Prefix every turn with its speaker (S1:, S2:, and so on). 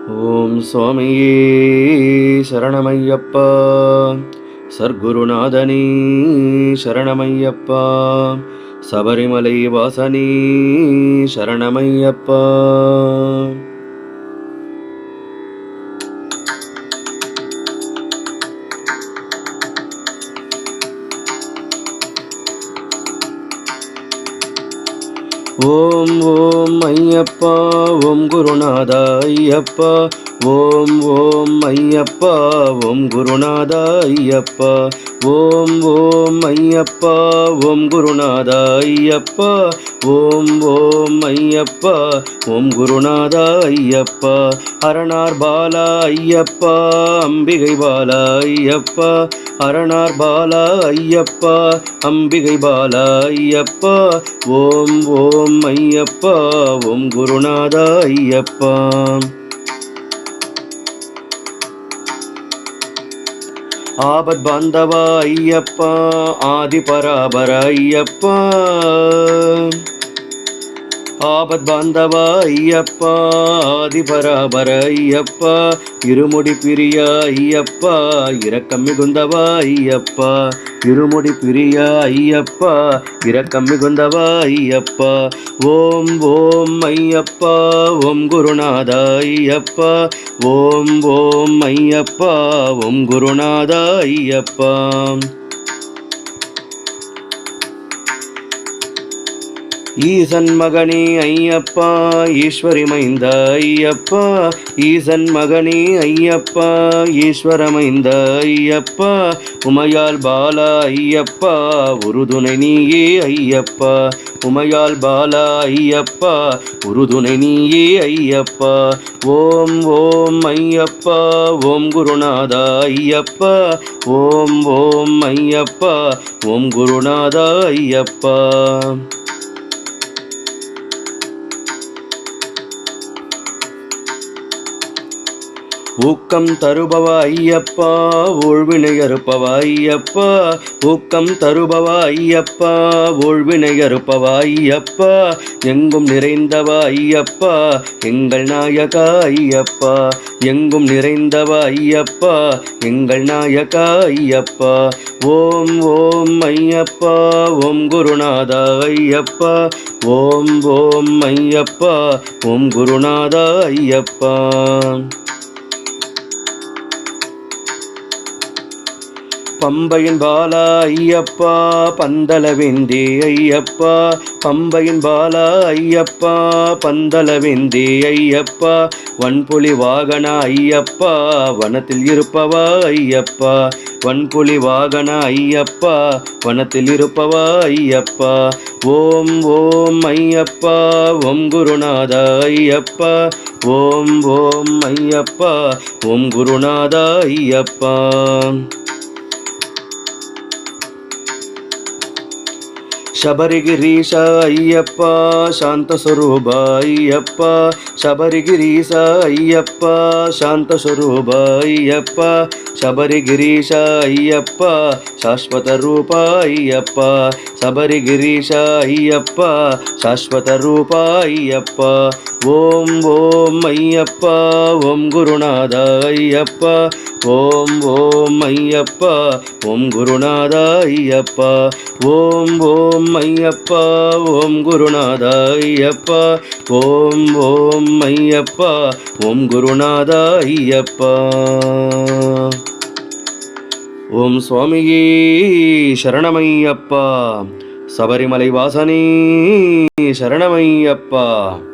S1: ஓம் சுவாமியே சரணமையப்பா. சர்க்குருநாதனே சரணமையப்பா. சபரிமலை வாசனே சரணமையப்பா. ஓம் ஓம் ஐயப்பா ஓம் குருநாதா ஐயப்பா. ஓம் ஓம் ஐயப்பா ஓம் குருநாதா ஐயப்பா. ஓம் ஓம் ஐயப்பா ஓம் குருநாதா ஐயப்பா. ஓம் ஓம் ஐயப்பா ஓம் குருநாதா ஐயப்பா. அரணார் பாலா ஐயப்பா அம்பிகை பாலா ஐயப்பா. அரணார் பாலா ஐயப்பா அம்பிகை பாலா ஐயப்பா. ஓம் ஓம் ஐயப்பா ஓம் குருநாதா ஐயப்பா. ஆபத் பாந்தவா ஐயப்பா ஆதி பராபர ஐயப்பா. ஆபத் பாந்தவா ஐயப்பா ஆதி பராபர ஐயப்பா. இருமுடி பிரியா ஐயப்பா இரக்கம் மிகுந்தவா ஐயப்பா. இருமுடி பிரியா ஐயப்பா இரக்கம் மிகுந்தவா ஐயப்பா. ஓம் ஓம் ஐயப்பா ஓம் குருநாதா ஐயப்பா. ஓம் ஓம் ஐயப்பா ஓம் குருநாதா ஐயப்பா. ஈசன் மகனே ஐயப்பா ஈஸ்வரி மைந்த ஐயப்பா. ஈசன் மகனே ஐயப்பா ஈஸ்வர மைந்த ஐயப்பா. உமையால் பாலா ஐயப்பா உறுதுணை நீயே ஐயப்பா. உமையால் பாலா ஐயப்பா உறுதுணை நீயே ஐயப்பா. ஓம் ஓம் ஐயப்பா ஓம் குருநாதா ஐயப்பா. ஓம் ஓம் ஐயப்பா ஓம் குருநாதா ஐயப்பா. ஊக்கம் தருபவ ஐயப்பா ஊழ்வினை அறுப்பவ ஐயப்பா. ஊக்கம் தருபவ ஐயப்பா ஊழ்வினை அறுப்பவ ஐயப்பா. எங்கும் நிறைந்தவ ஐயப்பா எங்கள் நாயகா ஐயப்பா. எங்கும் நிறைந்தவ ஐயப்பா எங்கள் நாயகா ஐயப்பா. ஓம் ஓம் ஐயப்பா ஓம் குருநாதா ஐயப்பா. ஓம் ஓம் ஐயப்பா ஓம் குருநாதா ஐயப்பா. பம்பையின் பாலா ஐயப்பா பந்தலவேந்தே ஐயப்பா. பம்பையின் பாலா ஐயப்பா பந்தலவேந்தே ஐயப்பா. வன்புலி வாகன ஐயப்பா வனத்தில் இருப்பவா ஐயப்பா. வன்புலி வாகன ஐயப்பா வனத்தில் இருப்பவா ஐயப்பா. ஓம் ஓம் ஐயப்பா ஓம் குருநாதா ஐயப்பா. ஓம் ஓம் ஐயப்பா ஓம் குருநாதா ஐயப்பா. ಶಬರಿಗಿರೀಶ ಅಯ್ಯಪ್ಪ ಶಾಂತ ಸ್ವರೂಪ ಅಯ್ಯಪ್ಪ. ಶಬರಿಗಿರೀಶ ಅಯ್ಯಪ್ಪ ಶಾಂತ ಸ್ವರೂಪ ಅಯ್ಯಪ್ಪ. ಶಬರಿಗಿರೀಶ ಅಯ್ಯಪ್ಪ ಶಾಶ್ವತ ರೂಪ ಅಯ್ಯಪ್ಪ. ಶಬರಿಗಿರೀಶ ಅಯ್ಯಪ್ಪ ಶಾಶ್ವತ ರೂಪ ಅಯ್ಯಪ್ಪ. ಓಂ ಓಂ ಅಯ್ಯಪ್ಪ ಓಂ ಗುರುನಾಥ ಅಯ್ಯಪ್ಪ. ಓಂ ಓಂ ಅಯ್ಯಪ್ಪ ಓಂ ಗುರುನಾಥ ಅಯ್ಯಪ್ಪ. ಓಂ ಓಂ ಅಯ್ಯಪ್ಪ ಓಂ ಗುರುನಾಥ ಅಯ್ಯಪ್ಪ. ಓಂ ಓಂ ಅಯ್ಯಪ್ಪ ಓಂ ಗುರುನಾಥ ಅಯ್ಯಪ್ಪ. ஓம் சுவாமியே சரணமையப்பா. சபரிமலை வாசனே சரணமையப்பா.